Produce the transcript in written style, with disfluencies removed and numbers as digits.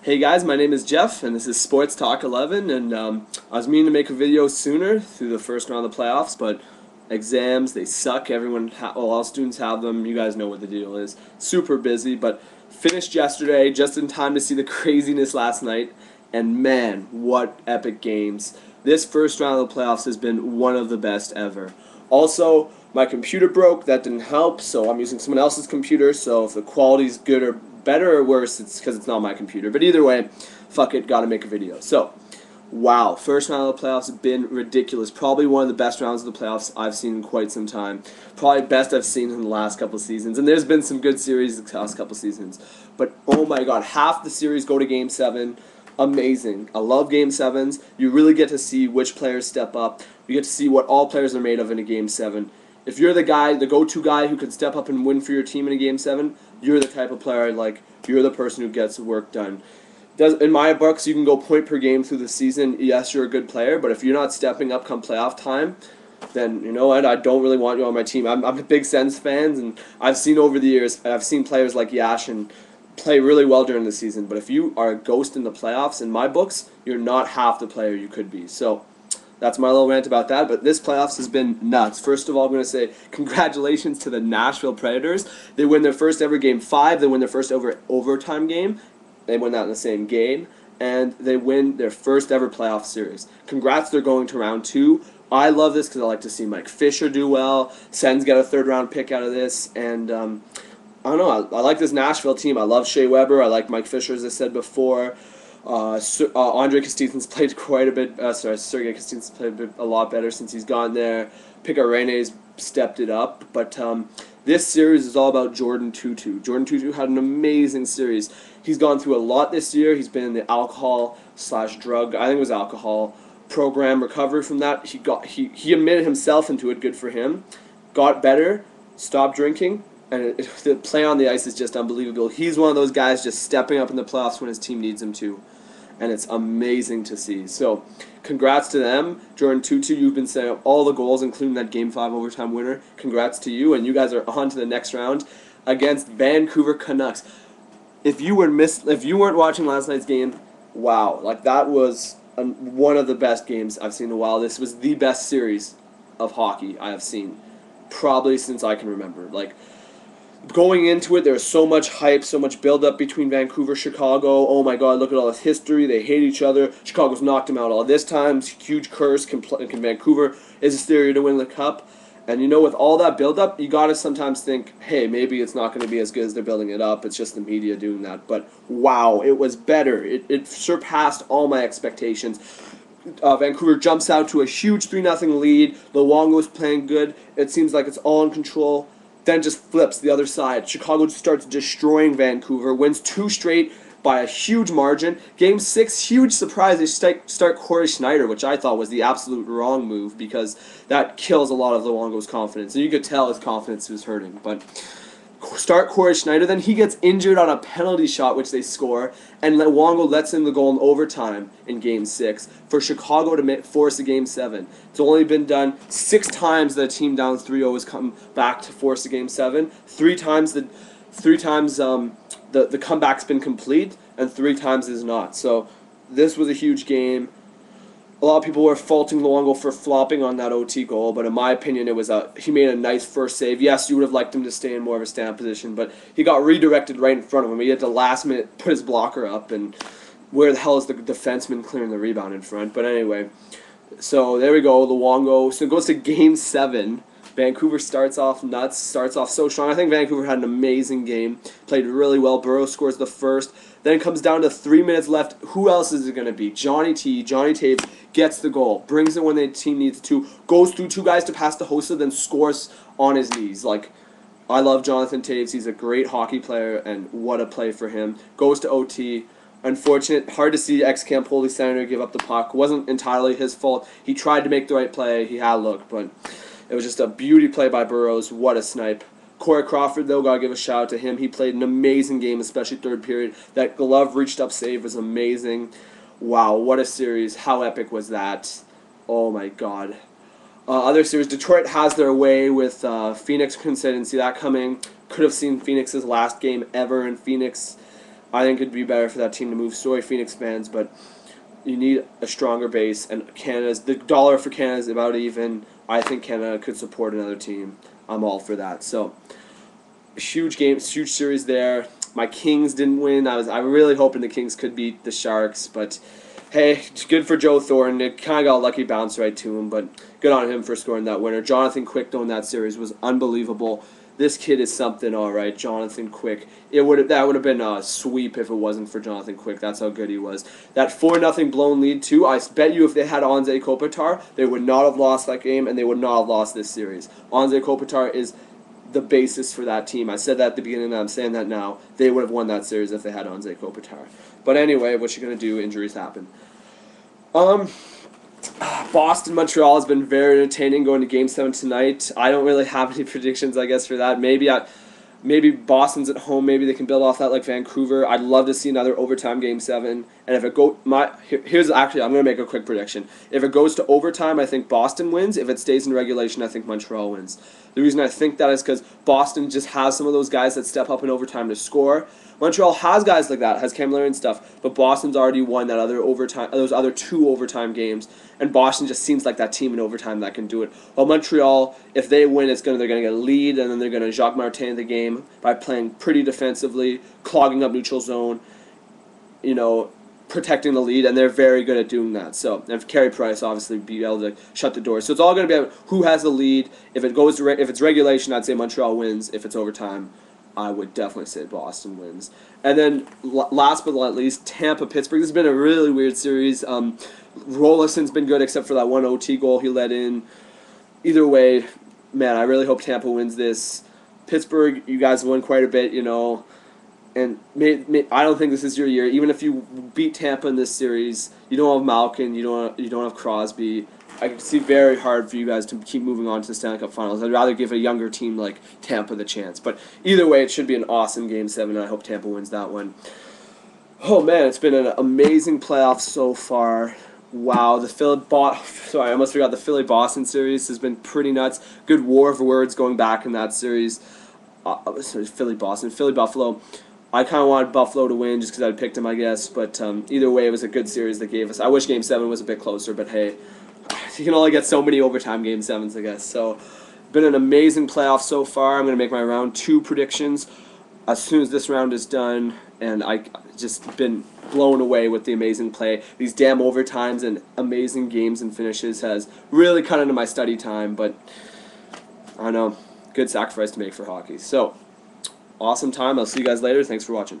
Hey guys, my name is Jeff, and this is Sports Talk 11. And I was meaning to make a video sooner through the first round of the playoffs, but exams they suck. All students have them. You guys know what the deal is. Super busy, but finished yesterday just in time to see the craziness last night. And man, what epic games! This first round of the playoffs has been one of the best ever. Also, my computer broke. That didn't help, so I'm using someone else's computer. So if the quality's good or better or worse, it's because it's not my computer. But either way, fuck it, gotta make a video. So, wow, first round of the playoffs has been ridiculous. Probably one of the best rounds of the playoffs I've seen in quite some time. Probably best I've seen in the last couple seasons. And there's been some good series the last couple seasons. But oh my god, half the series go to Game 7. Amazing. I love Game 7s. You really get to see which players step up. You get to see what all players are made of in a Game 7. If you're the guy, the go-to guy who can step up and win for your team in a Game 7, you're the type of player like you're the person who gets work done. In my books, you can go point per game through the season. Yes, you're a good player, but if you're not stepping up come playoff time, then you know what? I don't really want you on my team. I'm a big Sens fan, and I've seen over the years, I've seen players like Yashin play really well during the season. But if you are a ghost in the playoffs, in my books, you're not half the player you could be. So that's my little rant about that, but this playoffs has been nuts. First of all, I'm going to say congratulations to the Nashville Predators. They win their first ever Game 5. They win their first ever overtime game. They win that in the same game. And they win their first ever playoff series. Congrats, they're going to round 2. I love this because I like to see Mike Fisher do well. Sens get a third-round pick out of this. And I don't know, I like this Nashville team. I love Shea Weber. I like Mike Fisher, as I said before. Andre Costinson's played quite a bit. Sergei Costinson's played a lot better since he's gone there. Pekka Rinne's stepped it up, but this series is all about Jordan Tootoo. Jordan Tootoo had an amazing series. He's gone through a lot this year. He's been in the alcohol/drug, I think it was alcohol program, recovery from that. He admitted himself into it. Good for him. Got better, stopped drinking. And the play on the ice is just unbelievable. He's one of those guys just stepping up in the playoffs when his team needs him to. And it's amazing to see. So, congrats to them. Jordan Tootoo, you've been setting up all the goals, including that Game 5 overtime winner. Congrats to you. And you guys are on to the next round against Vancouver Canucks. If you weren't watching last night's game, wow. Like, that was one of the best games I've seen in a while. This was the best series of hockey I have seen, probably since I can remember. Like, going into it, there was so much hype, so much build-up between Vancouver, Chicago. Oh my God, look at all this history. They hate each other. Chicago's knocked them out all this time. Huge curse. Can Vancouver is a theory to win the cup. And you know, with all that build-up, you got to sometimes think, hey, maybe it's not going to be as good as they're building it up. It's just the media doing that. But wow, it was better. It surpassed all my expectations. Vancouver jumps out to a huge 3-0 lead. Luongo's playing good. It seems like it's all in control. Then just flips the other side. Chicago starts destroying Vancouver, wins 2 straight by a huge margin. Game 6, huge surprise. They start Corey Schneider, which I thought was the absolute wrong move because that kills a lot of Luongo's confidence. And you could tell his confidence was hurting. But start Corey Schneider, then he gets injured on a penalty shot, which they score, and Luongo lets in the goal in overtime in Game 6 for Chicago to force a Game 7. It's only been done 6 times that a team down 3-0 has come back to force a Game 7. 3 times the comeback's been complete, and 3 times is not. So this was a huge game. A lot of people were faulting Luongo for flopping on that OT goal, but in my opinion, he made a nice first save. Yes, you would have liked him to stay in more of a stand position, but he got redirected right in front of him. He had to last minute put his blocker up, and where the hell is the defenseman clearing the rebound in front? But anyway, so there we go, Luongo. So it goes to Game 7. Vancouver starts off nuts, starts off so strong. I think Vancouver had an amazing game, played really well. Burrows scores the first. Then it comes down to 3 minutes left. Who else is it going to be? Johnny Taves gets the goal, brings it when the team needs to, goes through 2 guys to pass to Hossa, then scores on his knees. Like, I love Jonathan Taves. He's a great hockey player, and what a play for him. Goes to OT. Unfortunate, hard to see ex-Campoli Senator give up the puck. Wasn't entirely his fault. He tried to make the right play. He had a look, but it was just a beauty play by Burrows. What a snipe. Corey Crawford, though, got to give a shout out to him. He played an amazing game, especially third period. That glove reached up save was amazing. Wow, what a series. How epic was that? Oh, my God. Other series, Detroit has their way with Phoenix. Couldn't see that coming. Could have seen Phoenix's last game ever in Phoenix. I think it'd be better for that team to move. Sorry, Phoenix fans, but you need a stronger base, and the dollar for Canada is about even. I think Canada could support another team. I'm all for that. So huge game, huge series there. My Kings didn't win. I'm really hoping the Kings could beat the Sharks, but hey, it's good for Joe Thornton. It kind of got a lucky bounce right to him, but good on him for scoring that winner. Jonathan Quick, though, in that series was unbelievable. This kid is something, all right. Jonathan Quick. That would have been a sweep if it wasn't for Jonathan Quick. That's how good he was. That 4-0 blown lead too. I bet you if they had Anze Kopitar, they would not have lost that game, and they would not have lost this series. Anze Kopitar is the basis for that team. I said that at the beginning, and I'm saying that now. They would have won that series if they had Anze Kopitar. But anyway, what you gonna do? Injuries happen. Boston Montreal has been very entertaining going to Game 7 tonight. I don't really have any predictions, I guess, for that. Maybe Boston's at home. Maybe they can build off that like Vancouver. I'd love to see another overtime Game 7. And if it I'm going to make a quick prediction. If it goes to overtime, I think Boston wins. If it stays in regulation, I think Montreal wins. The reason I think that is because Boston just has some of those guys that step up in overtime to score. Montreal has guys like that, has Cam Miller and stuff, but Boston's already won those other 2 overtime games, and Boston just seems like that team in overtime that can do it. While Montreal, if they win, they're going to get a lead, and then they're going to Jacques Martin the game by playing pretty defensively, clogging up neutral zone, protecting the lead, and they're very good at doing that. So, and Carey Price obviously be able to shut the door. So it's all going to be about who has the lead. If it's regulation, I'd say Montreal wins. If it's overtime, I would definitely say Boston wins. And then last but not least, Tampa-Pittsburgh. This has been a really weird series. Rolison's been good except for that one OT goal he let in. Either way, man, I really hope Tampa wins this. Pittsburgh, you guys won quite a bit, and I don't think this is your year. Even if you beat Tampa in this series, you don't have Malkin, you don't have Crosby. I can see very hard for you guys to keep moving on to the Stanley Cup Finals. I'd rather give a younger team like Tampa the chance. But either way, it should be an awesome Game 7, and I hope Tampa wins that one. Oh, man, it's been an amazing playoff so far. Wow, the Philly-Boston series has been pretty nuts. Good war of words going back in that series. Philly-Boston, Philly-Buffalo. I kind of wanted Buffalo to win just because I picked them, I guess. But either way, it was a good series they gave us. I wish Game 7 was a bit closer, but hey, you can only get so many overtime Game 7s, I guess. So, been an amazing playoff so far. I'm going to make my round 2 predictions as soon as this round is done, and I just been blown away with the amazing play. These damn overtimes and amazing games and finishes has really cut into my study time, but I don't know, good sacrifice to make for hockey. So, awesome time. I'll see you guys later. Thanks for watching.